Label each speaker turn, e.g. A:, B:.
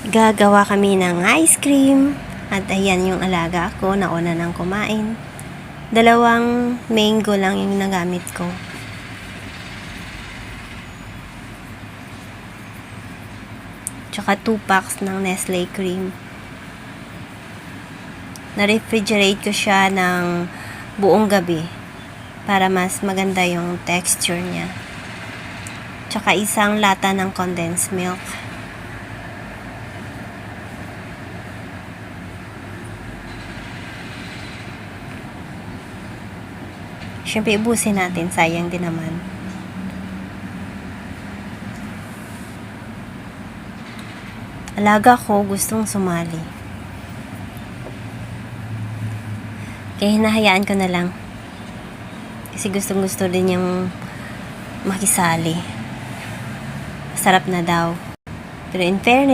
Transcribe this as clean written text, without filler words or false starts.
A: Gagawa kami ng ice cream. At ayan yung alaga ko, nauna nang kumain. 2 mango lang yung nagamit ko. Tsaka 2 packs ng Nestle cream. Na-refrigerate ko siya ng buong gabi para mas maganda yung texture niya. Tsaka 1 lata ng condensed milk. Siyempre, ubusin natin. Sayang din naman. Alaga ko gustong sumali. Kaya hinahayaan ko na lang. Kasi gustong-gusto din yung makisali. Sarap na daw. Pero in fairness,